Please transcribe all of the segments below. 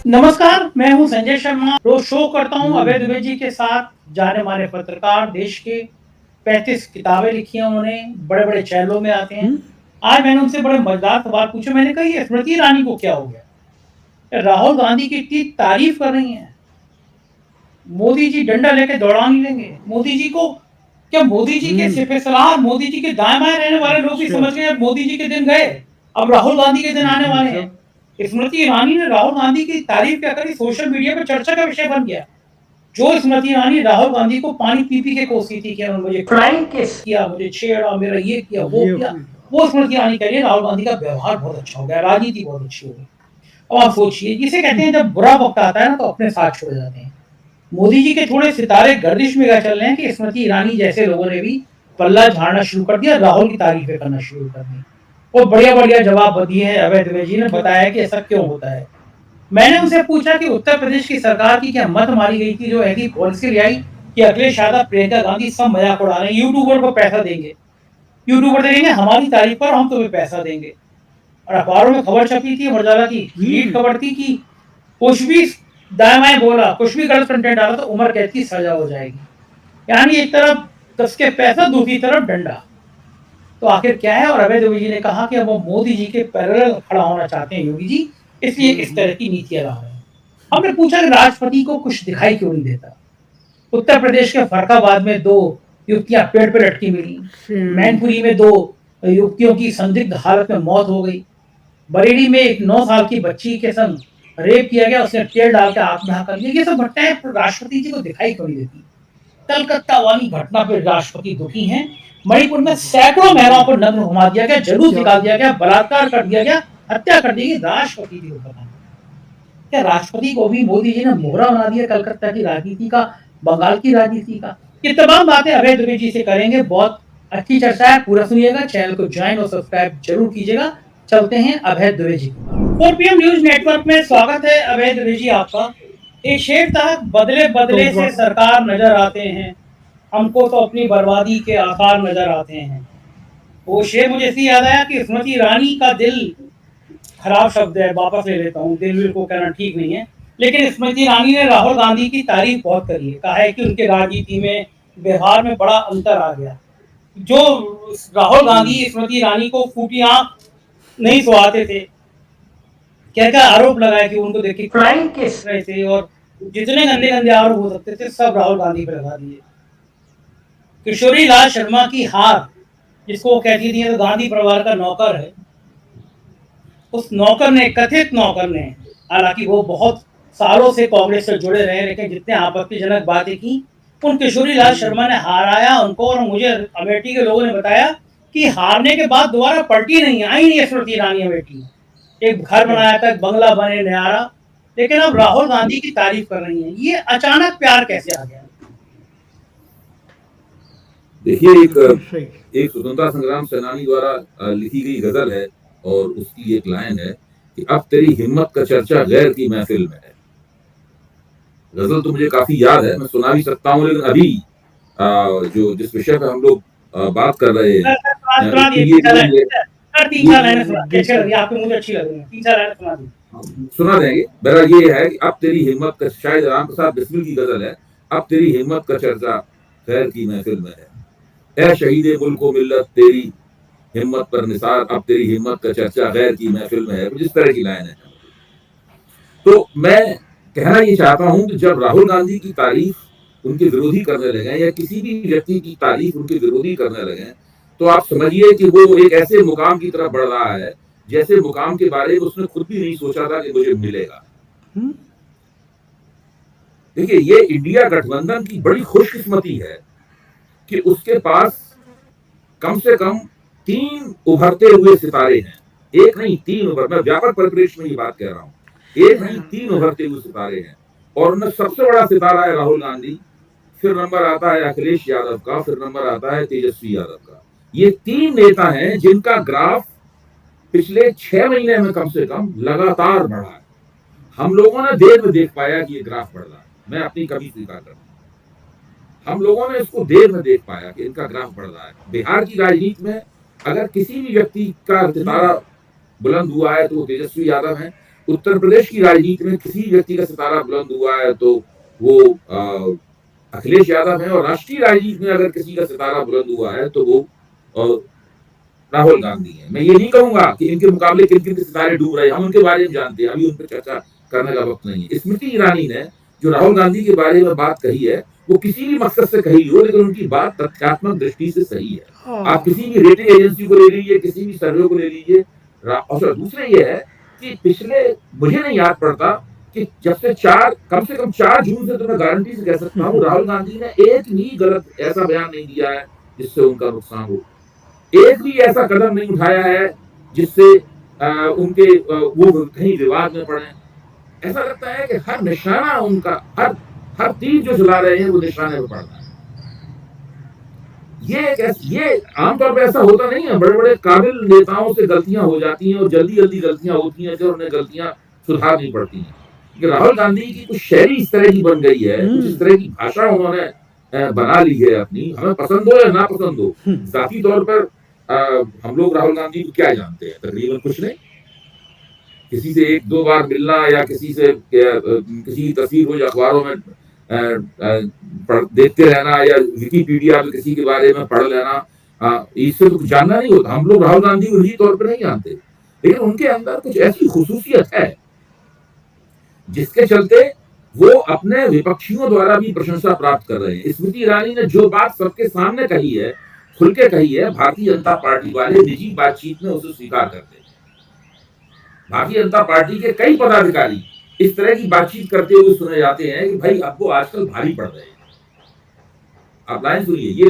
नमस्कार, मैं हूँ संजय शर्मा। रोज शो करता हूँ अभय दुबे जी के साथ। जाने माने पत्रकार, देश के 35 किताबें लिखी हैं उन्होंने, बड़े-बड़े चैनलों में आते हैं। आज मैंने उनसे बड़े मजेदार सवाल पूछे। मैंने कहा ये स्मृति ईरानी को क्या हो गया? राहुल गांधी की इतनी तारीफ कर रही हैं, मोदी जी डंडा लेके दौड़ा नहीं लेंगे। मोदी जी को क्या, मोदी जी के सिपहसालार, मोदी जी के दाएं-बाएं रहने वाले लोग भी समझ गए अब मोदी जी के दिन गए, अब राहुल गांधी के दिन आने वाले हैं। स्मृति ईरानी ने राहुल गांधी की तारीफ क्या करी, सोशल मीडिया पे चर्चा का विषय बन गया। जो स्मृति ईरानी राहुल गांधी को पानी पी के कोसी थी कि उन्होंने मुझे फ्लाइंग किस किया, मुझे छेड़ा, मेरा ये किया, वो किया, वो स्मृति ईरानी कह रही है राहुल गांधी का व्यवहार बहुत अच्छा हो गया, राजनीति बहुत अच्छी हो गई। और आप सोचिए, जिसे कहते हैं जब बुरा वक्त आता है ना तो अपने साथ छोड़ जाते हैं। मोदी जी के थोड़े सितारे गर्दिश में क्या चल रहे हैं कि स्मृति ईरानी जैसे लोगों ने भी पल्ला झाड़ना शुरू कर दिया, राहुल की तारीफें करना शुरू कर दी। और बढ़िया-बढ़िया जवाब दिए हैं। अभय दुबे जी ने बताया कि ऐसा क्यों होता है। मैंने उनसे पूछा कि उत्तर प्रदेश की सरकार की क्या मत मारी गई थी, जो ऐसी पॉलिसी ले आई कि अखिलेश यादव, प्रियंका गांधी सब मजाक उड़ा रहे हैं, यूट्यूबर को पैसा देंगे, यूट्यूबर देंगे हमारी तारीफ पर, हम तुम्हें पैसा देंगे। और अखबारों में खबर छपी थी, अमरजाला की लीड खबर थी कि कुछ भी दाएं बाएं बोला, कुछ भी गलत कंटेंट डाला तो उम्र कैद की सजा हो जाएगी। यानी एक तरफ कस के पैसा, दूसरी तरफ डंडा। तो आखिर क्या है? और अभय दुबे जी ने कहा कि वो मोदी जी के पैरेलल खड़ा होना चाहते हैं योगी जी, इसलिए इस तरह की नीतियां ला रहे हैं। हमने पूछा कि राष्ट्रपति को कुछ दिखाई क्यों नहीं देता। उत्तर प्रदेश के फरखाबाद में 2 युवतियां पेड़ पे लटकी मिली, मैनपुरी में 2 युवतियों की संदिग्ध हालत में मौत हो गई, बरेली में एक 9 साल की बच्ची के संग रेप किया गया, उसने तेल डाल के आत्महत्या कर लिया। ये सब घटनाएं राष्ट्रपति जी को दिखाई क्यों नहीं देती? कलकत्ता वाली घटना पर राष्ट्रपति दुखी हैं। मणिपुर में सैकड़ों महिलाओं को नग्न घुमा दिया गया, जुलूस निकाल दिया गया, बलात्कार कर दिया गया, हत्या कर दी गई। राष्ट्रपति जी को पता नहीं। क्या राष्ट्रपति को भी मोदी जी ने मोहरा बना दिया कलकत्ता की राजनीति का, बंगाल की राजनीति का? ये तमाम बातें अभय दुबे जी से करेंगे। बहुत अच्छी चर्चा है, पूरा सुनिएगा। चैनल को ज्वाइन और सब्सक्राइब जरूर कीजिएगा। चलते हैं अभय Dubey ji. 4PM news network में स्वागत है अभय दुबे जी आपका। एक शेर था, बदले बदले से सरकार नजर आते हैं, हमको तो अपनी बर्बादी के आसार नजर आते हैं। वो शेर मुझे इसलिए याद आया कि स्मृति ईरानी का दिल, खराब शब्द है, वापस ले लेता हूँ, दिल को कहना ठीक नहीं है, लेकिन स्मृति ईरानी ने राहुल गांधी की तारीफ बहुत करी है। कहा है कि उनके राजनीति में, व्यवहार में बड़ा अंतर आ गया। जो राहुल गांधी स्मृति ईरानी को फूटी आंख नहीं सुहाते थे, क्या क्या आरोप लगाए कि उनको देखिए फ्लाइंग किस रहे थे, और जितने गंदे गंदे आरोप हो सकते थे सब राहुल गांधी पर लगा दिए। किशोरी लाल शर्मा की हार, जिसको वो कहती थी तो गांधी परिवार का नौकर है, उस नौकर ने, कथित नौकर ने, हालांकि वो बहुत सालों से कांग्रेस से जुड़े रहे, लेकिन जितने आपत्तिजनक बातें की, उन किशोरी लाल शर्मा ने हाराया उनको। और मुझे अमेठी के लोगों ने बताया कि हारने के बाद दोबारा पलटी नहीं, आई नहीं स्मृति ईरानी अमेठी। एक घर बनाया था, बंगला बने न्यारा, लेकिन अब राहुल गांधी की तारीफ कर रही है। ये अचानक प्यार कैसे आ गया? देखिए, एक स्वतंत्रता संग्राम सेनानी द्वारा लिखी गई गजल है, और उसकी एक लाइन है कि अब तेरी हिम्मत का चर्चा गैर की महफिल में है। गजल तो मुझे काफी याद है, मैं सुना भी सकता हूँ, लेकिन अभी जो जिस विषय पर हम लोग बात कर रहे हैं, सुना देंगे। मेरा ये है कि अब तेरी हिम्मत का, शायद राम प्रसाद बिस्मिल की गजल है, अब तेरी हिम्मत का चर्चा गैर की महफिल में है। ऐ शहीदे मुल्क को मिल्लत तेरी हिम्मत पर निसार, अब तेरी हिम्मत का चर्चा गैर की महफिल में है। कुछ इस तरह की लाइन है। तो मैं कहना ये चाहता हूं कि जब राहुल गांधी की तारीफ उनके विरोधी करने लगे, या किसी भी व्यक्ति की तारीफ उनके विरोधी करने लगे, तो आप समझिए कि वो एक ऐसे मुकाम की तरफ बढ़ रहा है जैसे मुकाम के बारे में उसने खुद भी नहीं सोचा था कि मुझे मिलेगा। देखिए, ये इंडिया गठबंधन की बड़ी खुशकिस्मती है कि उसके पास कम से कम 3 उभरते हुए सितारे हैं। एक नहीं, 3 उभर, मैं व्यापक परिप्रेक्ष्य में ये बात कह रहा हूं। एक नहीं, 3 उभरते हुए सितारे हैं, और उनमें सबसे बड़ा सितारा है राहुल गांधी, फिर नंबर आता है अखिलेश यादव का, फिर नंबर आता है तेजस्वी यादव का। ये 3 नेता हैं जिनका ग्राफ पिछले 6 महीने में कम से कम लगातार बढ़ा है। हम लोगों ने देर में देख पाया कि ये ग्राफ बढ़ रहा है, मैं अपनी कमी स्वीकार करता हूं। हम लोगों ने इसको देर में देख पाया कि इनका ग्राफ बढ़ रहा है। बिहार की राजनीति में अगर किसी भी व्यक्ति का सितारा बुलंद हुआ है तो वो तेजस्वी यादव है। उत्तर प्रदेश की राजनीति में किसी व्यक्ति का सितारा बुलंद हुआ है तो वो अखिलेश यादव है, और राष्ट्रीय राजनीति में अगर किसी का सितारा बुलंद हुआ है तो वो राहुल गांधी है। मैं ये नहीं कहूंगा कि इनके मुकाबले किन किन के सितारे डूब रहे हैं, हम उनके बारे में जानते हैं, अभी उन पर चर्चा करने का वक्त नहीं है। स्मृति ईरानी ने जो राहुल गांधी के बारे में बात कही है वो किसी भी मकसद से कही हो, लेकिन उनकी बात तथ्यात्मक दृष्टि से सही है। आप किसी भी रेटिंग एजेंसी को ले लीजिए, किसी भी सर्वे को ले लीजिए। और दूसरे ये है कि पिछले, मुझे नहीं याद पड़ता कि जब से कम 4 जून से तो मैं गारंटी से कह सकता हूँ राहुल गांधी ने एक भी गलत ऐसा बयान नहीं दिया है जिससे उनका नुकसान हो, एक भी ऐसा कदम नहीं उठाया है जिससे उनके वो कहीं विवाद में पड़े। ऐसा लगता है कि हर निशाना उनका, हर तीर जो चला रहे हैं वो निशाने पर पड़ रहा है। ये आमतौर पर ऐसा होता नहीं है, बड़े बड़े काबिल नेताओं से गलतियां हो जाती हैं और जल्दी जल्दी गलतियां होती हैं जो उन्हें गलतियां सुधारनी पड़ती हैं। कि राहुल गांधी की कुछ शैली इस तरह की बन गई है, कुछ इस तरह की भाषा उन्होंने बना ली है अपनी, हमें पसंद हो या ना पसंद हो। जाती तौर पर हम लोग राहुल गांधी को क्या जानते हैं, तकरीबन कुछ नहीं। किसी से 1-2 बार मिलना या किसी से किसी तस्वीर हो अखबारों में देखते रहना या विकिपीडिया में किसी के बारे में पढ़ लेना, इससे तो जानना नहीं होता। हम लोग राहुल गांधी को निजी तौर पर नहीं जानते, लेकिन उनके अंदर कुछ ऐसी खुसूसियत है जिसके चलते वो अपने विपक्षियों द्वारा भी प्रशंसा प्राप्त कर रहे हैं। स्मृति ईरानी ने जो बात सबके सामने कही है, खुल के कही है, भारतीय जनता पार्टी वाले निजी बातचीत में उसे स्वीकार करते हैं। भारतीय जनता पार्टी के कई पदाधिकारी इस तरह की बातचीत करते हुए सुने जाते हैं कि भाई अब वो आजकल भारी पड़ रहे हैं। आप लाइन सुनिए, ये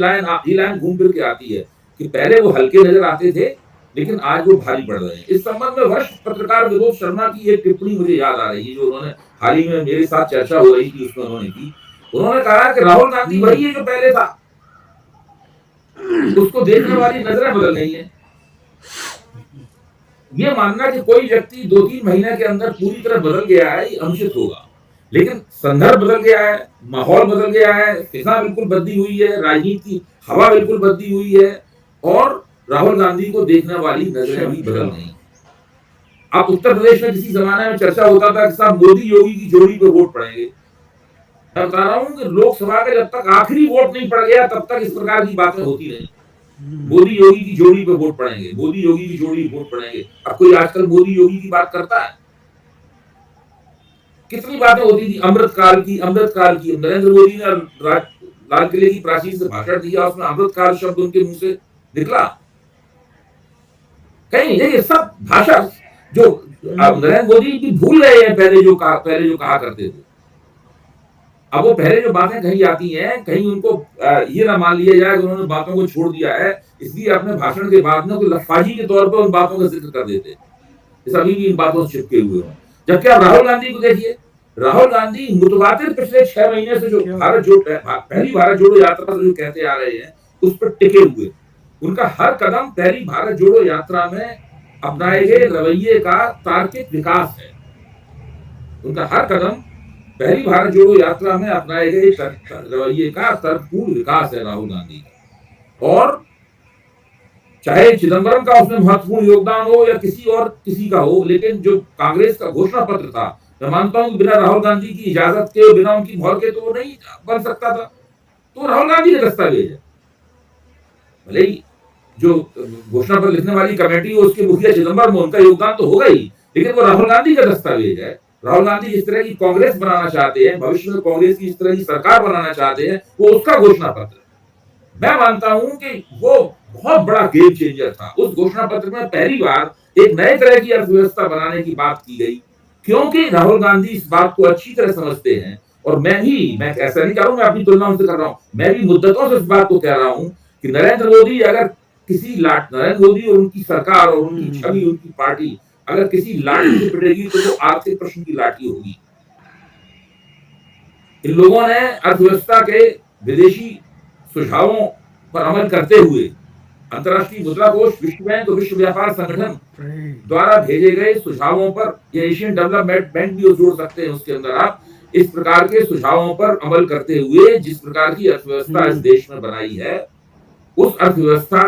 लाइन घूम फिर के आती है कि पहले वो हल्के नजर आते थे लेकिन आज वो भारी पड़ रहे हैं। इस संबंध में वरिष्ठ पत्रकार विनोद शर्मा की एक टिप्पणी मुझे याद आ रही है जो उन्होंने हाल ही में मेरे साथ चर्चा हो रही थी उसमें उन्होंने की। उन्होंने कहा कि राहुल गांधी वही है जो पहले था, उसको देखने वाली नजरें बदल गई हैं। ये मानना कि कोई व्यक्ति 2-3 महीने के अंदर पूरी तरह बदल गया है ये अनुचित होगा, लेकिन संदर्भ बदल गया है, माहौल बदल गया है, फिजा बिल्कुल बदली हुई है, राजनीति की हवा बिल्कुल बदली हुई है और राहुल गांधी को देखने वाली नजरें भी बदल गई। अब उत्तर प्रदेश में किसी जमाने में चर्चा होता था कि साहब मोदी योगी की जोड़ी पर वोट पड़ेंगे। मैं बता रहा हूं कि लोकसभा का जब तक आखिरी वोट नहीं पड़ गया तब तक इस प्रकार की बातें होती रही। मोदी योगी की जोड़ी पे वोट पड़ेंगे, मोदी योगी की जोड़ी वोट पड़ेंगे। अब कोई आजकल मोदी योगी की बात करता है? कितनी बातें होती थी अमृतकाल की। नरेंद्र मोदी ने लाल किले की प्राचीर से भाषण दिया, उसमें अमृतकाल शब्द उनके मुंह से निकला कहीं? ये सब भाषा जो नरेंद्र मोदी की भूल गए हैं पहले जो कहा करते थे। अब वो पहले जो बातें कही जाती हैं, कहीं उनको ये ना मान लिया जाए कि उन्होंने बातों को छोड़ दिया है, इसलिए अपने भाषण के बाद में लफाजी के तौर पर उन बातों का जिक्र कर देते, अभी भी इन बातों से चिपके हुए हों। जबकि आप राहुल गांधी को देखिए, राहुल गांधी मुतवातिर पिछले 6 महीने से जो पहली भारत जोड़ो यात्रा जो कहते आ रहे हैं उस पर टिके हुए। उनका हर कदम पहली भारत जोड़ो यात्रा में अपनाए गए रवैये का तार्किक विकास है। उनका हर कदम पहली भारत जोड़ो यात्रा में अपनाए गए रवैये का तर्कपूर्ण विकास है राहुल गांधी। और चाहे चिदंबरम का उसमें महत्वपूर्ण योगदान हो या किसी का हो, लेकिन जो कांग्रेस का घोषणा पत्र था, मैं मानता हूं बिना राहुल गांधी की इजाजत के, बिना उनकी मोहर के तो वो नहीं बन सकता था। तो राहुल गांधी का दस्तावेज है। भले ही जो घोषणा पत्र लिखने वाली कमेटी हो उसके मुखिया चिदंबरम, उनका योगदान तो होगा ही, लेकिन वो राहुल गांधी का दस्तावेज है। राहुल गांधी जिस तरह की कांग्रेस बनाना चाहते हैं, भविष्य में कांग्रेस की जिस तरह की सरकार बनाना चाहते हैं, वो उसका घोषणा पत्र। मैं मानता हूं कि वो बहुत बड़ा गेम चेंजर था। उस घोषणा पत्र में पहली बार एक नए तरह की अर्थव्यवस्था बनाने की बात की गई, क्योंकि राहुल गांधी इस बात को अच्छी तरह समझते हैं। और मैं ऐसा नहीं कह रहा हूं, मैं अपनी तुलना उनसे कर रहा हूं, मैं भी मुद्दतों से इस बात को कह रहा हूं कि नरेंद्र मोदी और उनकी सरकार और उनकी छवि, उनकी पार्टी अगर किसी लाठी से पिटेगी तो वो आर्थिक प्रश्न की लाठी होगी। इन लोगों ने अर्थव्यवस्था के विदेशी सुझावों पर अमल करते हुए अंतर्राष्ट्रीय मुद्रा कोष, विश्व बैंक और विश्व व्यापार संगठन द्वारा भेजे गए सुझावों पर, या एशियन डेवलपमेंट बैंक भी जोड़ सकते हैं उसके अंदर आप, इस प्रकार के सुझावों पर अमल करते हुए जिस प्रकार की अर्थव्यवस्था इस देश में बनाई है, उस अर्थव्यवस्था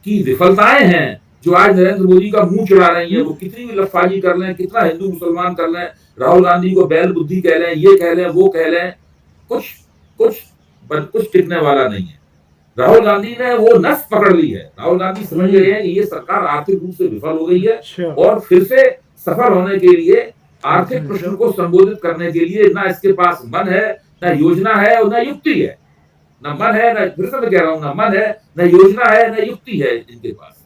की विफलताएं हैं जो आज नरेंद्र मोदी का मुंह चढ़ा रही है, वो कितनी भी लफाजी कर लें, कितना हिंदू मुसलमान कर लें, राहुल गांधी को बैल बुद्धि कह लें, ये कह लें, वो कह लें, कुछ कुछ टिकने वाला नहीं है। राहुल गांधी ने वो नस पकड़ ली है। राहुल गांधी समझ गए हैं कि ये सरकार आर्थिक रूप से विफल हो गई है और फिर से सफल होने के लिए आर्थिक प्रश्न को संबोधित करने के लिए ना इसके पास मन है, ना योजना है और ना युक्ति है। न मन है, न फिर से मैं कह रहा हूं, न मन है, न योजना है, न युक्ति है इनके पास।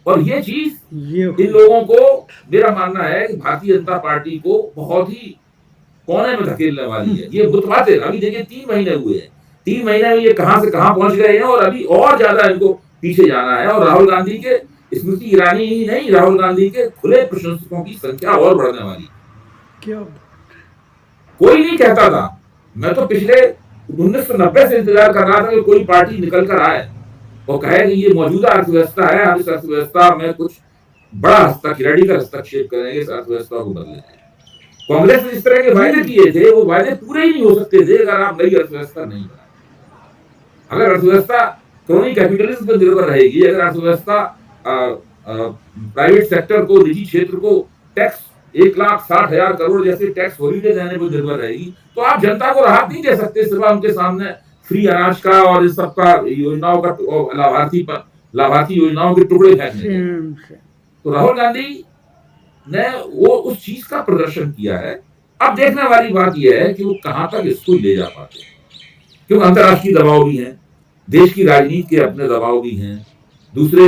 और ये चीज इन लोगों को, मेरा मानना है कि भारतीय जनता पार्टी को बहुत ही कोने में धकेलने वाली है। ये बुतवाते अभी देखिए 3 महीने हुए हैं, 3 महीने में ये कहां से कहां पहुंच गए हैं और अभी और ज्यादा इनको पीछे जाना है। और राहुल गांधी के, स्मृति ईरानी ही नहीं, राहुल गांधी के खुले प्रशंसकों की संख्या और बढ़ने वाली। क्या कोई नहीं कहता था, मैं तो पिछले 1990 से इंतजार कर रहा था कि कोई पार्टी निकल कर आए और कहे कि ये मौजूदा अर्थव्यवस्था है, हम इस अर्थव्यवस्था में कुछ बड़ा रेडिकल हस्तक्षेप करेंगे, इस अर्थव्यवस्था को बदलेंगे। कांग्रेस ने इस तरह के वायदे किए थे, वो वायदे पूरे ही नहीं हो सकते थे अगर आप नई अर्थव्यवस्था नहीं बनाए। अगर अर्थव्यवस्था क्रोनी कैपिटलिज्म पर निर्भर रहेगी, अगर अर्थव्यवस्था प्राइवेट सेक्टर को, निजी क्षेत्र को टैक्स 1,60,000 करोड़ जैसे टैक्स हॉलीडे देने पर निर्भर रहेगी, तो आप जनता को राहत नहीं दे सकते सिर्फ उनके सामने फ्री अनाज का और इस सबका योजनाओं का लाभार्थी योजनाओं के टुकड़े फेंकने। तो राहुल गांधी ने वो उस चीज का प्रदर्शन किया है। अब देखने वाली बात यह है कि वो कहां तक इसको ले जा पाते हैं, क्योंकि अंतर्राष्ट्रीय दबाव भी है, देश की राजनीति के अपने दबाव भी हैं, दूसरे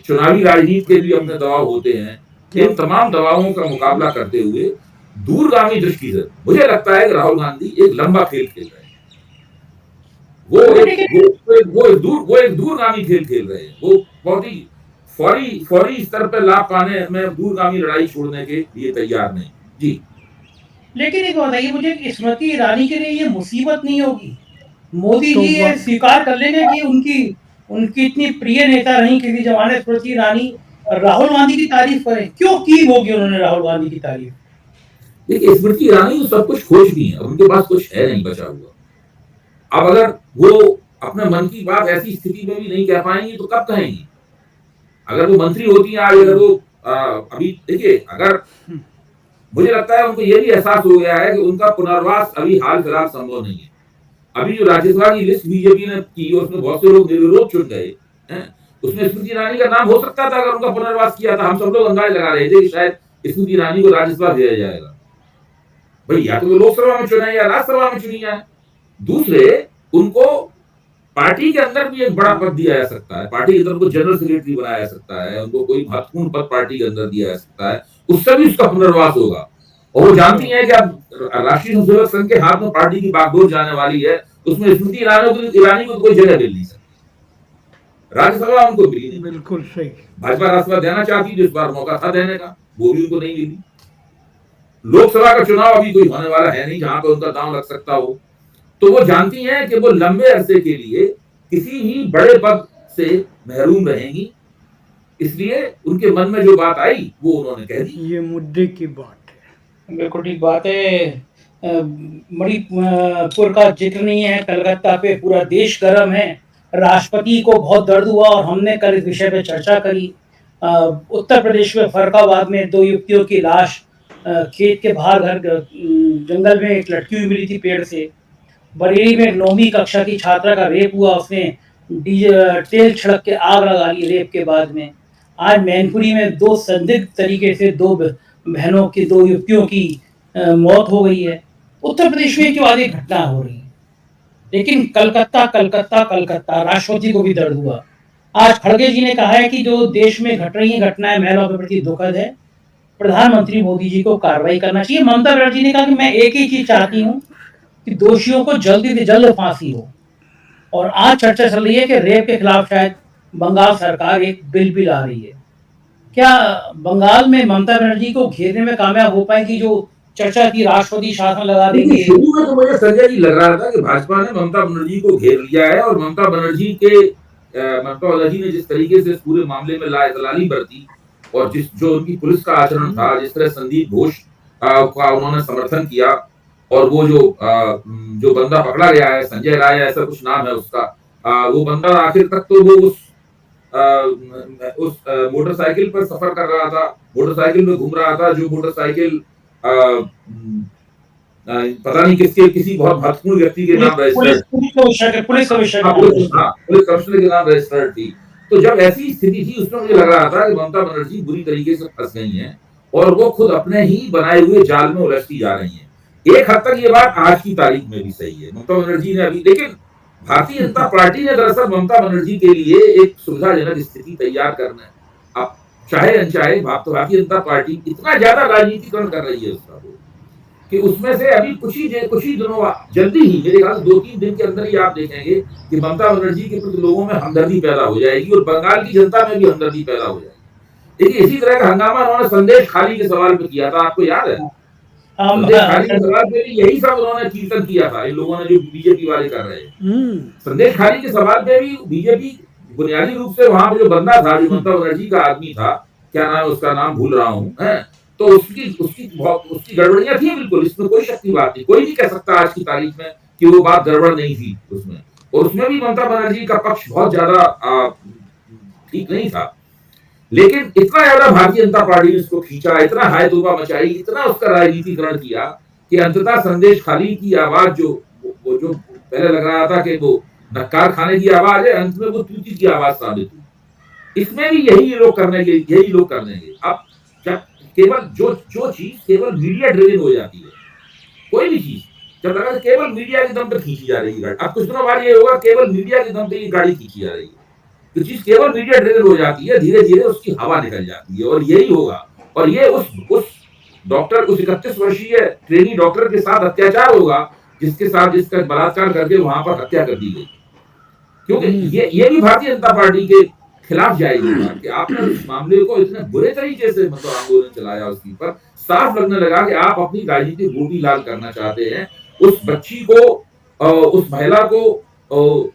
चुनावी राजनीति के भी अपने दबाव होते हैं। इन तमाम दबावों का मुकाबला करते हुए दूरगामी दृष्टि से मुझे लगता है कि राहुल गांधी एक लंबा खेल खेल रहे हैं। वो एक दूरगामी खेल खेल रहे हैं। वो बहुत ही फौरी स्तर पर लाभ पाने में दूरगामी लड़ाई छोड़ने के लिए तैयार नहीं। जी, लेकिन एक बताइए मुझे, स्मृति ईरानी के लिए ये मुसीबत नहीं होगी? मोदी जी ये स्वीकार कर लेंगे कि उनकी इतनी प्रिय नेता रही किसी जमाने स्मृति ईरानी, राहुल गांधी की तारीफ करें? क्यों की होगी उन्होंने राहुल गांधी की तारीफ? देखिए, स्मृति ईरानी तो सब कुछ खोज भी है, उनके पास कुछ है नहीं बचा हुआ। अब अगर वो अपने मन की बात ऐसी स्थिति में भी नहीं कह पाएंगी तो कब कहेंगी? अगर वो मंत्री होती हैं आज, अगर वो अभी देखिए, अगर मुझे लगता है उनको ये भी एहसास हो गया है कि उनका पुनर्वास अभी हाल फिलहाल संभव नहीं है। अभी जो राज्यसभा की लिस्ट बीजेपी ने की, उसमें बहुत से लोग निर्विरोध चुन गए हैं। उसमें स्मृति ईरानी का नाम हो सकता था अगर उनका पुनर्वास किया था। हम सब लोग अंदाज लगा रहे थे कि शायद स्मृति ईरानी को राज्यसभा भेजा जाएगा। भाई या तो लोकसभा में चुना या राज्यसभा में चुनी जाए। दूसरे, उनको पार्टी के अंदर भी एक बड़ा पद दिया जा सकता है, पार्टी के अंदर उनको जनरल सेक्रेटरी बनाया जा सकता है, उनको कोई महत्वपूर्ण पद पार्टी के अंदर दिया जा सकता है, उससे भी उसका पुनर्वास होगा। और वो जानती है कि अब राष्ट्रीय स्वयंसेवक संघ के हाथ में पार्टी की बागडोर जाने वाली है, उसमें स्मृति ईरानी को कोई जगह मिल नहीं सकती। राज्यसभा उनको मिली नहीं। बिल्कुल सही। भाजपा राज्यसभा देना चाहती, जिस बार मौका था देने का, वो भी उनको नहीं मिली। लोकसभा का चुनाव अभी कोई होने वाला है नहीं जहां पर उनका दांव लग सकता हो। तो वो जानती हैं कि वो लंबे अरसे के लिए किसी भी बड़े पद से महरूम रहेंगी, इसलिए उनके मन में जो बात आई वो उन्होंने कह दी। ये मुद्दे की बात है, बिल्कुल ठीक बात है। मणिपुर का जिक्र नहीं है, कलकत्ता पे पूरा देश गर्म है, राष्ट्रपति को बहुत दर्द हुआ और हमने कल इस विषय पे चर्चा करी। उत्तर प्रदेश में फर्रुखाबाद में 2 युवतियों की लाश खेत के बाहर घर जंगल में एक लटकी हुई मिली थी पेड़ से। बरेली में 9वीं कक्षा की छात्रा का रेप हुआ, उसने तेल छिड़क के आग लगा ली रेप के बाद में। आज मैनपुरी में 2 संदिग्ध तरीके से 2 बहनों की, 2 युवतियों की मौत हो गई है। उत्तर प्रदेश में क्यों आदि घटना हो रही है, लेकिन कलकत्ता कलकत्ता कलकत्ता, राष्ट्रपति को भी दर्द हुआ। आज खड़गे जी ने कहा है कि जो देश में घट रही है घटनाएं महिलाओं के प्रति दुखद है, प्रधानमंत्री मोदी जी को कार्रवाई करना चाहिए। ममता बनर्जी ने कहा कि मैं एक ही चीज चाहती हूँ कि दोषियों को जल्दी से जल्द फांसी हो। और आज चर्चा चल रही है कि रेप के खिलाफ शायद बंगाल सरकार एक बिल भी ला रही है। क्या बंगाल में ममता बनर्जी को घेरने में कामयाब हो पाएगी जो चर्चा की राष्ट्रपति शासन लगा देंगे? शुरू में तो मुझे संजय जी लग रहा था कि भाजपा ने ममता बनर्जी को घेर लिया है और ममता बनर्जी ने जिस तरीके से इस पूरे मामले में लाइजलाली बरती और जो उनकी पुलिस का आचरण था, जिस तरह संदीप घोष का उन्होंने समर्थन किया, और वो जो बंदा पकड़ा गया है, संजय राय ऐसा कुछ नाम है उसका, वो बंदा आखिर तक तो वो उस उस मोटरसाइकिल पर सफर कर रहा था, मोटरसाइकिल में घूम रहा था, जो मोटरसाइकिल पता नहीं किसी बहुत महत्वपूर्ण व्यक्ति के नाम रजिस्टर्ड, पुलिस कमिश्नर हाँ पुलिस कमिश्नर के नाम रजिस्टर्ड थी। तो जब ऐसी स्थिति थी उसमें मुझे लग रहा था कि ममता बनर्जी बुरी तरीके से फंस गई हैं और वो खुद अपने ही बनाए हुए जाल में उलझती जा रही हैं। एक हद तक ये बात आज की तारीख में भी सही है। ममता बनर्जी ने अभी, लेकिन भारतीय जनता पार्टी ने दरअसल ममता बनर्जी के लिए एक सुविधाजनक स्थिति तैयार करना है। अब चाहे अनचाहे भारतीय जनता पार्टी इतना ज्यादा राजनीतिकरण कर रही है उसका कि उसमें से अभी कुछ ही दिनों, जल्दी ही, मेरे ख्याल 2-3 दिन के अंदर ही आप देखेंगे कि ममता बनर्जी के प्रति लोगों में हमदर्दी पैदा हो जाएगी और बंगाल की जनता में भी हमदर्दी पैदा हो जाएगी। देखिए इसी तरह का हंगामा उन्होंने संदेश खाली के सवाल पे किया था, आपको याद है? संदेश खाली के सवाल पे भी यही सब उन्होंने कीर्तन किया था, इन लोगों ने जो बीजेपी वाले कर रहे हैं। संदेश खाली के सवाल पे भी बीजेपी बुनियादी रूप से वहां पर जो बंदा था, जो ममता बनर्जी का आदमी था, क्या नाम उसका, नाम भूल रहा हूँ, तो उसकी गड़बड़ियां थी बिल्कुल, इसमें कोई शक की बात नहीं। कोई नहीं कह सकता आज की तारीख में कि वो बात गड़बड़ नहीं थी उसमें, और उसमें भी ममता बनर्जी का पक्ष बहुत ज्यादा ठीक नहीं था। लेकिन इतना ज्यादा भारतीय जनता पार्टी ने इसको खींचा, इतना हाय तौबा मचाई, इतना उसका राजनीतिकरण किया कि अंततः संदेश खाली की आवाज जो पहले लग रहा था कि वो नक्कार खाने की आवाज है, अंत में वो तूती की आवाज साबित हुई। इसमें भी यही लोग करनेंगे। अब जब केवल जो चीज केवल मीडिया ड्रिवन हो जाती है, कोई भी चीज जब लगा केवल मीडिया के दम पर खींची जा रही है गाड़ी, अब कुछ दिनों बाद ये होगा केवल मीडिया के दम पर ये गाड़ी खींची जा रही है। जो चीज केवल मीडिया ड्रिवन हो जाती है, धीरे धीरे उसकी हवा निकल जाती है, और यही होगा। और ये उस डॉक्टर, उस 31 वर्षीय ट्रेनी डॉक्टर के साथ अत्याचार होगा जिसका बलात्कार करके वहां पर हत्या कर दी गई। क्योंकि ये भी भारतीय जनता पार्टी के खिलाफ जाएगी कि आपने इस मामले को इतने बुरे तरीके से मतलब आंदोलन चलाया, उसके ऊपर साफ लगने लगा कि आप अपनी राजनीति गोदी लाल करना चाहते हैं। उस बच्ची को, उस महिला को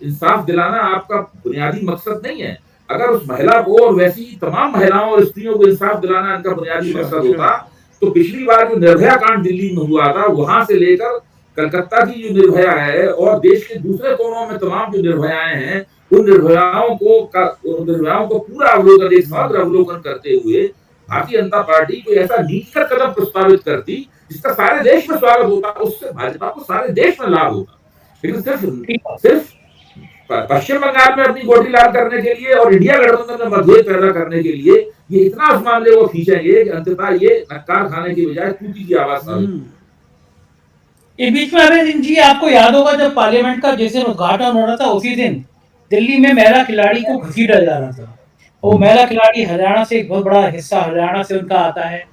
इंसाफ दिलाना आपका बुनियादी मकसद नहीं है। अगर उस महिला को और वैसी तमाम महिलाओं और स्त्रियों को इंसाफ दिलाना इनका बुनियादी मकसद होता, तो पिछली बार जो निर्भया कांड दिल्ली में हुआ था, वहां से लेकर कलकत्ता की जो निर्भया है और देश के दूसरे कोनों में तमाम जो निर्भयाएं हैं, उन निर्भयाओं को पूरा अवलोकन, एक समग्र अवलोकन करते हुए भारतीय जनता पार्टी को ऐसा नीतिगत कदम प्रस्तावित करती जिसका सारे देश में स्वागत होता, उससे भाजपा को सारे देश में लाभ होता। लेकिन सिर्फ पश्चिम बंगाल में अपनी गोटी लाल करने के लिए और इंडिया गठबंधन में मतभेद पैदा करने के लिए ये इतना उस मामले को खींचेंगे कि अंततः ये नक्कार खाने की बजाय तूती की आवाज साबित। इस बीच में अरविंद सिंह जी, आपको याद होगा जब पार्लियामेंट का जिस दिन उद्घाटन हो रहा था, उसी दिन दिल्ली में महिला खिलाड़ी को घसीटा जा रहा था। वो महिला खिलाड़ी हरियाणा से, एक बहुत बड़ा हिस्सा हरियाणा से उनका आता है।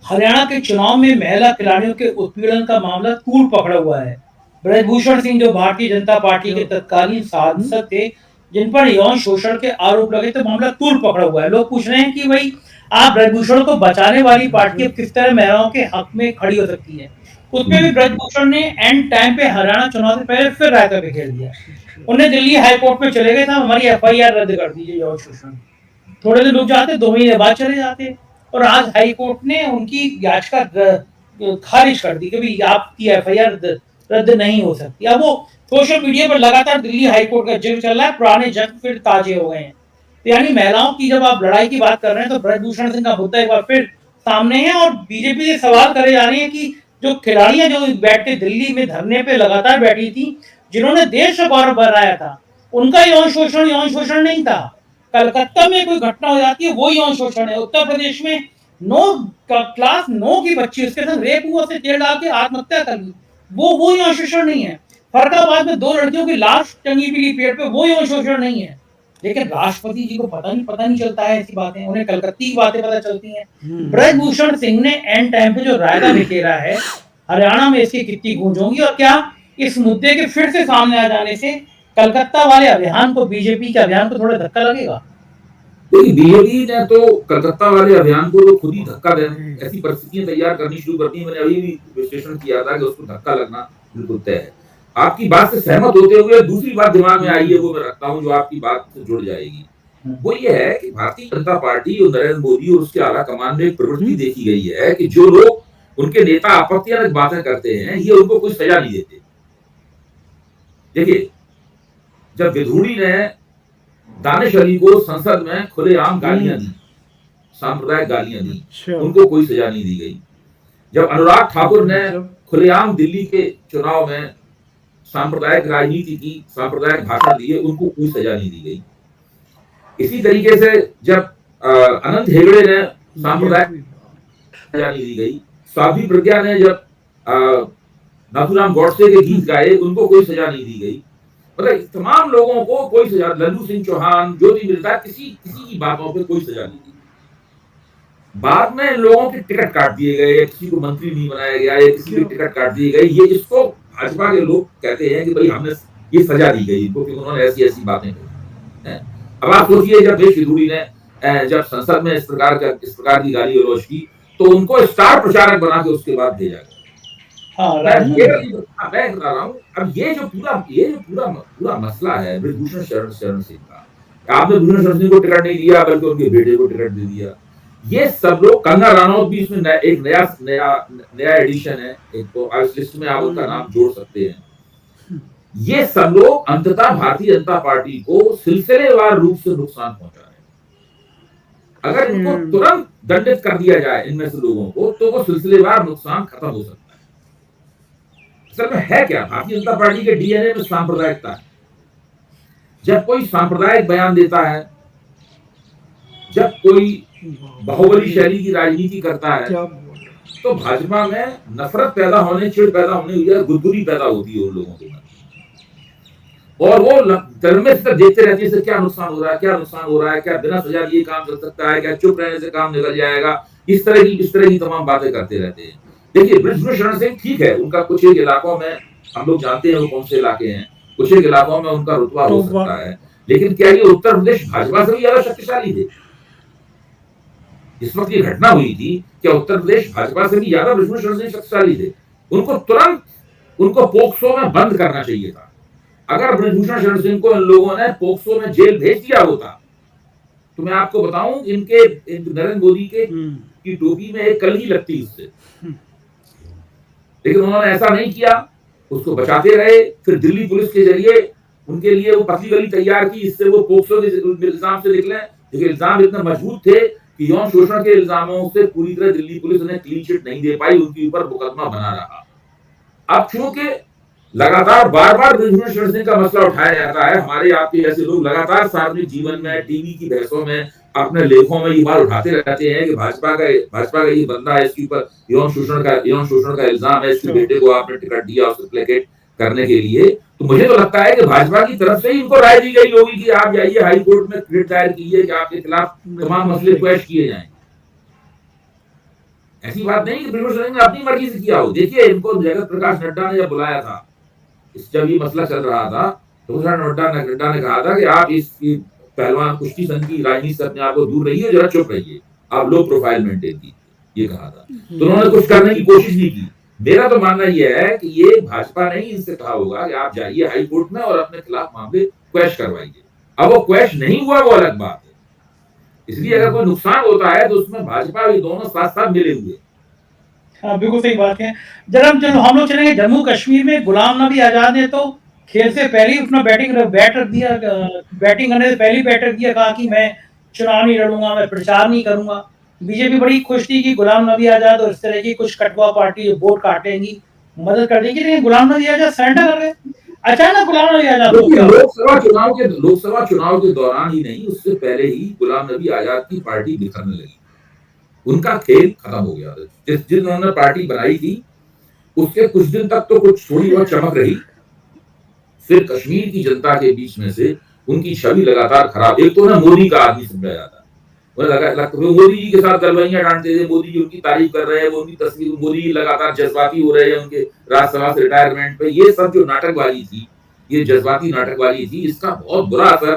हरियाणा के चुनाव में महिला खिलाड़ियों के उत्पीड़न का मामला तूल पकड़ा हुआ है। ब्रजभूषण सिंह जो भारतीय जनता पार्टी के तत्कालीन सांसद थे, जिन पर यौन शोषण के आरोप लगे, तो मामला तूल पकड़ा हुआ है। लोग पूछ रहे हैं कि भाई आप ब्रजभूषण को बचाने वाली पार्टी किस तरह महिलाओं के हक में खड़ी हो सकती है। उसमें भी ब्रजभूषण ने एंड टाइम पे हरियाणा चुनाव से पहले फिर रायता पे खेल दिया। उन्हें दिल्ली हाईकोर्ट में चले गए था, हमारी FIR रद्द कर दीजिए यौन शोषण। थोड़े दिन रुक जाते, 2 महीने बाद चले जाते, और आज हाईकोर्ट ने उनकी याचिका खारिज कर दी कि भाई आपकी FIR रद्द नहीं हो सकती। अब वो सोशल मीडिया पर लगातार दिल्ली हाईकोर्ट का जिक्र चल रहा है, पुराने जंग फिर ताजे हो गए हैं। तो यानी महिलाओं की जब आप लड़ाई की बात कर रहे हैं, तो ब्रजभूषण सिंह का मुद्दा एक बार फिर सामने है, और बीजेपी से सवाल करे जा रहे हैं कि जो खिलाड़ियां जो बैठ के दिल्ली में धरने पे लगातार बैठी थी, जिन्होंने देश का गौरव बढ़ाया था, उनका यौन शोषण नहीं था। कलकत्ता में कोई घटना हो जाती है, वो यौन शोषण है। उत्तर प्रदेश में क्लास 9 की बच्ची, उसके साथ रेप हुआ, से तेल डाल के आत्महत्या कर ली, वो यौन शोषण नहीं है। फरीदाबाद में 2 लड़कियों की लाश टंगी मिली पेड़ पे, वो यौन शोषण नहीं है। लेकिन राष्ट्रपति जी को पता नहीं चलता है ऐसी बातें, उन्हें कलकत्ती की बातें पता चलती हैं। ब्रजभूषण सिंह ने एंड टाइम पे जो रायता बिखेरा है, हरियाणा में इसकी कितनी गूंज होगी, और क्या इस मुद्दे के फिर से सामने आ जाने से कलकत्ता वाले अभियान को, बीजेपी के अभियान को थोड़ा धक्का लगेगा? बीजेपी ने तो कलकत्ता वाले अभियान को तो खुद ही धक्का देने, ऐसी परिस्थितियां तैयार करनी शुरू कर दी। मैंने अभी भी विश्लेषण किया था कि उसको धक्का लगना बिल्कुल तय है। आपकी बात से सहमत होते हुए दूसरी बात दिमाग में आई है, वो मैं रखता हूँ, जो आपकी बात से जुड़ जाएगी। वो ये है कि भारतीय जनता पार्टी और नरेंद्र मोदी और उसके आला कमान में एक प्रवृत्ति देखी गई है कि जो लोग उनके नेता आपत्तिजनक बातें करते हैं, ये उनको कोई सजा नहीं देते। देखिए, जब विधूड़ी ने दानिश अली को संसद में खुलेआम गालियां दी, सांप्रदायिक गालियां दी, अच्छा उनको कोई सजा नहीं दी गई। जब अनुराग ठाकुर ने खुलेआम दिल्ली के चुनाव में सांप्रदायिक राजनीति की, सांप्रदायिक भाषण दिए, उनको कोई सजा नहीं दी गई। इसी तरीके से जब अनंत हेगड़े ने सांप्रदायिक सजा नहीं दी गई। साध्वी प्रज्ञा ने जब नाथूराम गौडसे के गीत गाए, उनको कोई सजा नहीं दी गई। मतलब तमाम लोगों को कोई सजा, लल्लू सिंह चौहान, ज्योति मिर्धा, किसी की बातों पे कोई सजा नहीं दी। बाद में लोगों के टिकट काट दिए गए, या किसी को मंत्री नहीं बनाया गया, या किसी के टिकट काट दिए गए। ये इसको भाजपा के लोग कहते हैं कि भाई हमने ये सजा दी गई इनको, क्योंकि उन्होंने ऐसी ऐसी बातें कही। अब आप सोचिए, जब देश विधूड़ी ने जब संसद में इस प्रकार की गाली गलौज की, तो उनको स्टार प्रचारक बना के उसके बाद भेजा गया। मैं बता रहा हूँ, अब ये जो पूरा मसला है ब्रजभूषण शरण सिंह का, आपने भूषण शरण सिंह को टिकट नहीं दिया, बल्कि उनके बेटे को टिकट दे दिया। ये सब लोग, कंगना रनौत भी इसमें एक नया एडिशन है, एक तो इस लिस्ट में आप उनका नाम जोड़ सकते हैं। ये सब लोग अंततः भारतीय जनता पार्टी को सिलसिलेवार रूप से नुकसान पहुंचा रहे हैं। अगर इनको तुरंत दंडित कर दिया जाए इनमें से लोगों को, तो वो सिलसिलेवार नुकसान खत्म हो सकता है। असल में है क्या, भारतीय जनता पार्टी के डीएनए में सांप्रदायिकता है। जब कोई सांप्रदायिक बयान देता है, जब कोई बाहुबली शैली की राजनीति करता है, तो भाजपा में नफरत पैदा होने, चिढ़ पैदा होने या गुदगुदी पैदा होती है उन लोगों के मन। और वो तरमे से देखते रहते हैं क्या नुकसान हो रहा है, क्या नुकसान हो रहा है, क्या बिना सजा दिए काम चल सकता है, क्या चुप रहने से काम निकल जाएगा, इस तरह की तमाम बातें करते रहते हैं। देखिए, ब्रजभूषण शरण सिंह ठीक है, उनका कुछ एक इलाकों में हम लोग जानते हैं वो कौन से इलाके हैं, कुछ एक इलाकों में उनका रुतबा हो सकता है, लेकिन क्या ये उत्तर प्रदेश भाजपा से भी ज्यादा शक्तिशाली थे? इस वक्त ये घटना हुई थी, क्या उत्तर प्रदेश भाजपा से भी ज्यादा ब्रजभूषण शरण सिंह शक्तिशाली थे? उनको तुरंत उनको पोक्सो में बंद करना चाहिए था। अगर ब्रजभूषण शरण सिंह को इन लोगों ने पोक्सो में जेल भेज दिया होता, तो मैं आपको बताऊं, इनके नरेंद्र मोदी की टोपी में एक कलगी लगती उससे। लेकिन उन्होंने ऐसा नहीं किया, उसको बचाते रहे। फिर दिल्ली पुलिस के जरिए उनके लिए वो पतली गली तैयार की, इससे वो पोक्सो के इल्जाम से निकले। लेकिन इल्जाम इतने मजबूत थे कि यौन शोषण के इल्जामों से पूरी तरह दिल्ली पुलिस उन्हें क्लीन चिट नहीं दे पाई, उनके ऊपर मुकदमा बना रहा। अब चूंकि लगातार बार बार ब्रजभूषण शरण सिंह का मसला उठाया जाता है, हमारे आपके जैसे लोग लगातार सार्वजनिक जीवन में, टीवी की बहसों में, अपने लेखों में ये बात उठाते रहते हैं कि भाजपा का ये बंदा है, इसके ऊपर यौन शोषण का इल्जाम है, इसके बेटे को आपने टिकट दिया उसको प्लेकेट करने के लिए। तो मुझे तो लगता है कि भाजपा की तरफ से ही इनको राय दी गई होगी कि आप जाइए हाई कोर्ट में रिट दायर कीजिए कि आपके खिलाफ तमाम मसले क्वेश किए जाएं। ऐसी बात नहीं कि ब्रजभूषण शरण सिंह ने अपनी मर्जी से किया हो। देखिए, इनको जगत प्रकाश नड्डा ने जब बुलाया था, जब ये मसला चल रहा था, तो नड्डा ने कहा था कि आप इस पहलवान कुश्ती संघ की राजनीति से अपने आप को दूर रहिए, जरा चुप रहिए, आप लो प्रोफाइल मेंटेन कीजिए, ये कहा था। तो उन्होंने कुछ करने की कोशिश नहीं की। मेरा तो मानना यह है कि ये भाजपा ने ही इनसे कहा होगा कि आप जाइए हाई कोर्ट में और अपने खिलाफ मामले क्वेश करवाइए। अब वो क्वेश नहीं हुआ, वो अलग बात है। इसलिए अगर कोई नुकसान होता है तो उसमें भाजपा भी दोनों साथ साथ मिले हुए। हाँ, बिल्कुल सही बात है। जब हम लोग चलेंगे जम्मू कश्मीर में, गुलाम नबी आजाद ने तो खेल से पहले ही अपना बैटिंग करने से पहले बैट रख दिया, कहा कि मैं चुनाव नहीं लड़ूंगा, मैं प्रचार नहीं करूंगा। बीजेपी बड़ी खुश थी कि गुलाम नबी आजाद और इस तरह की कुछ कटवा पार्टी वोट काटेंगी, मदद कर देगी, लेकिन गुलाम नबी आजाद सरेंडर कर गए। अचानक गुलाम नबी आजाद लोकसभा चुनाव के दौरान ही नहीं, उससे पहले ही गुलाम नबी आजाद की पार्टी बिखरने लगी, उनका खेल खत्म हो गया। जिन्होंने पार्टी बनाई थी उसके कुछ दिन तक तो कुछ थोड़ी बहुत चमक रही, फिर कश्मीर की जनता के बीच में से उनकी छवि लगातार खराब। एक तो ना मोदी का आदमी समझा जाता, मोदी जी के साथ गलबैया डांटते थे, मोदी जी उनकी तारीफ कर रहे हैं, वो उनकी तस्वीर, मोदी जी लगातार जज्बाती हो रहे हैं उनके राज्यसभा से रिटायरमेंट पे। ये सब जो नाटकबाजी थी, ये जज्बाती नाटकबाजी थी, इसका बहुत बुरा असर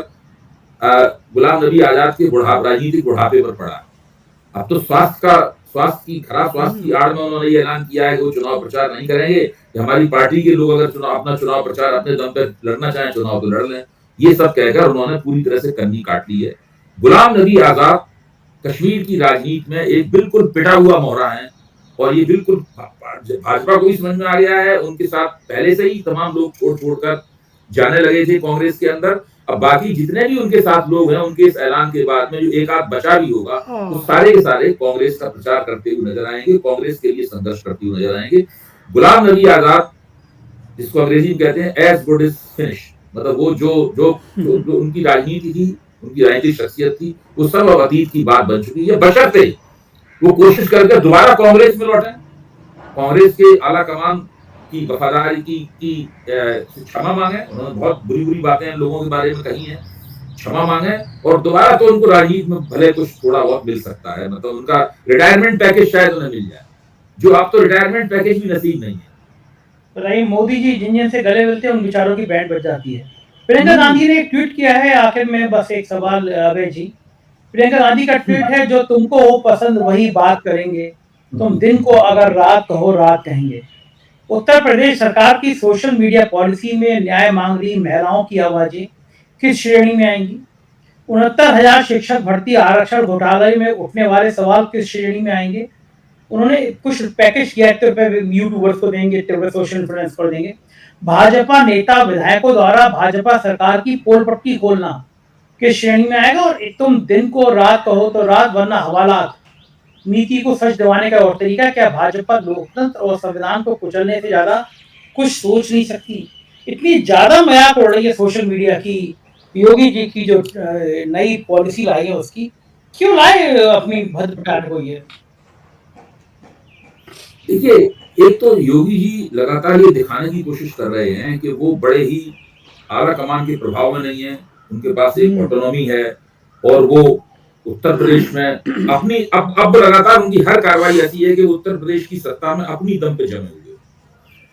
गुलाम नबी आजाद के राजनीतिक बुढ़ापे पर पड़ा। अब तो खराब स्वास्थ्य की आड़ में उन्होंने ये ऐलान किया है कि वो चुनाव प्रचार नहीं करेंगे, कि हमारी पार्टी के लोग अगर अपना चुनाव प्रचार अपने दम पे लड़ना चाहें चुनाव तो लड़ लें। ये सब कहकर उन्होंने पूरी तरह से कन्नी काट ली है। गुलाम नबी आजाद कश्मीर की राजनीति में एक बिल्कुल पिटा हुआ मोहरा है, और ये बिल्कुल भाजपा को भी समझ में आ गया है। उनके साथ पहले से ही तमाम लोग छोड़कर जाने लगे थे कांग्रेस के अंदर, अब बाकी जितने भी उनके साथ लोग हैं, उनके इस ऐलान के बाद में जो एक आध बचा भी होगा, तो सारे के सारे कांग्रेस का प्रचार करते हुए नजर आएंगे, कांग्रेस के लिए संघर्ष करते हुए नजर आएंगे। गुलाम नबी आजाद, जिसको अंग्रेजी में कहते हैं एज गुड इज फिनिश, मतलब वो जो उनकी राजनीति थी, उनकी राजनीतिक शख्सियत थी, वो सब अब अतीत की बात बन चुकी है, बशर्ते वो कोशिश करके दोबारा कांग्रेस में लौटे, कांग्रेस के आला कमान की वफादारी की क्षमा मांगे। उन्होंने बहुत बुरी बुरी बातें लोगों के बारे में कही हैं, क्षमा मांगे, और दोबारा तो उनको राजनीति में भले कुछ थोड़ा बहुत मिल सकता है, मतलब उनका रिटायरमेंट पैकेज शायद उन्हें मिल जाए, जो आप तो रिटायरमेंट पैकेज भी नसीब नहीं है। रही मोदी जी जिन जिन से गले मिलते हैं उन बेचारों की बैंड बज जाती है। प्रियंका गांधी ने एक ट्वीट किया है, आखिर में बस एक सवाल अभय जी, प्रियंका गांधी का ट्वीट है, जो तुमको हो पसंद वही बात करेंगे, तुम दिन को अगर रात कहो रात कहेंगे। उत्तर प्रदेश सरकार की सोशल मीडिया पॉलिसी में न्याय मांग रही महिलाओं की आवाजें किस श्रेणी में आएंगी? 69,000 शिक्षक भर्ती आरक्षण घोटाले में उठने वाले सवाल किस श्रेणी में आएंगे? उन्होंने कुछ पैकेज किया है, यूट्यूबर्स को देंगे, सोशल इन्फ्लुएंस पर देंगे। भाजपा नेता विधायकों द्वारा भाजपा सरकार की पोल पट्टी खोलना किस श्रेणी में आएगा? और तुम दिन को रात कहो तो रात, वरना हवालात नीति को सच दिवाने का और तरीका क्या? भाजपा लोकतंत्र और संविधान को कुचलने से ज्यादा कुछ सोच नहीं सकती। इतनी ज्यादा मजाक उड़ रही है सोशल मीडिया की, योगी जी की जो नई पॉलिसी लाई है उसकी, क्यों लाए अपनी भद्र प्रकार को? ये देखिए, एक तो योगी जी लगातार ये दिखाने की कोशिश कर रहे हैं कि वो बड़े ही आला कमान के प्रभाव में नहीं है, उनके पास एक ऑटोनॉमी है, और वो उत्तर प्रदेश में अपनी अब लगातार उनकी हर कार्रवाई ऐसी है कि उत्तर प्रदेश की सत्ता में अपनी दम पे जमे हुए,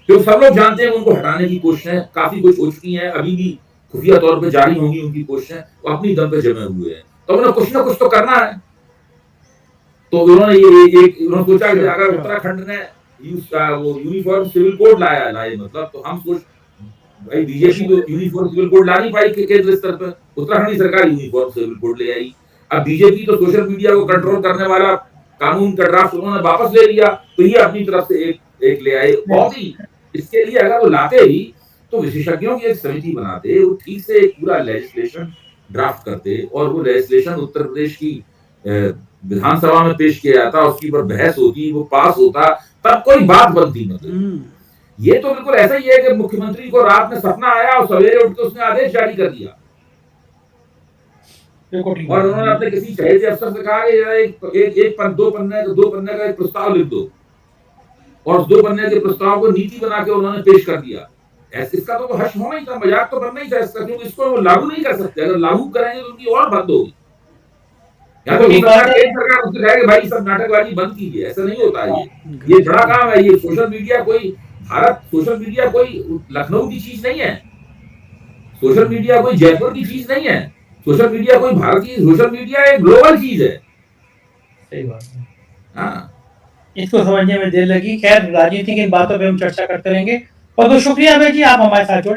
क्योंकि सब लोग जानते हैं उनको हटाने की कोशिशें काफी कुछ हो चुकी हैं, अभी भी खुफिया तौर पे जारी होंगी उनकी कोशिशें, वो अपनी दम पे जमे हुए हैं, तो उन्हें कुछ ना कुछ तो करना है। तो उन्होंने उन्होंने सोचा कि अगर उत्तराखंड ने वो यूनिफॉर्म सिविल कोड लाए, मतलब तो हम सोच भाई बीजेपी तो यूनिफॉर्म सिविल कोड ला नहीं पाई केंद्र स्तर पर, उत्तराखंड सरकार यूनिफॉर्म सिविल कोड ले आई। अब बीजेपी तो सोशल मीडिया को कंट्रोल करने वाला कानून का ड्राफ्ट उन्होंने वापस ले लिया, तो ये अपनी तरफ से एक ले आए। बहुत ही इसके लिए अगर वो लाते ही तो विशेषज्ञों की एक समिति बनाते, वो ठीक से एक पूरा लेजिस्लेशन ड्राफ्ट करते, और वो लेजिस्लेशन उत्तर प्रदेश की विधानसभा में पेश किया जाता, उसकी पर बहस होती, वो पास होता, तब कोई बात बनती। मतलब ये तो बिल्कुल ऐसा ही है कि मुख्यमंत्री को रात में सपना आया और सवेरे उठ के उसने आदेश जारी कर दिया, और उन्होंने अपने किसी चहेते अफसर से कहा कि दो पन्ने का एक प्रस्ताव लिख दो, और 2 पन्ने के प्रस्ताव को नीति बना के उन्होंने पेश कर दिया। इसका तो हर्ष होना ही था, मजाक तो करना ही था इसका, क्योंकि इसको वो लागू नहीं कर सकते, अगर लागू करेंगे तो उनकी और बंद होगी। या तो सरकार उससे कहेगी भाई सब नाटकबाजी बंद कीजिए, ऐसा नहीं होता है। ये बड़ा काम है, ये सोशल मीडिया कोई लखनऊ की चीज नहीं है, सोशल मीडिया कोई जयपुर की चीज नहीं है, सोशल मीडिया कोई भारत की, सोशल मीडिया एक ग्लोबल चीज है। सही बात है। हाँ, इसको समझने में देर लगी। खैर, राजनीति की इन बातों पे हम चर्चा करते रहेंगे। बहुत बहुत शुक्रिया अभय जी, आप हमारे साथ जुड़े।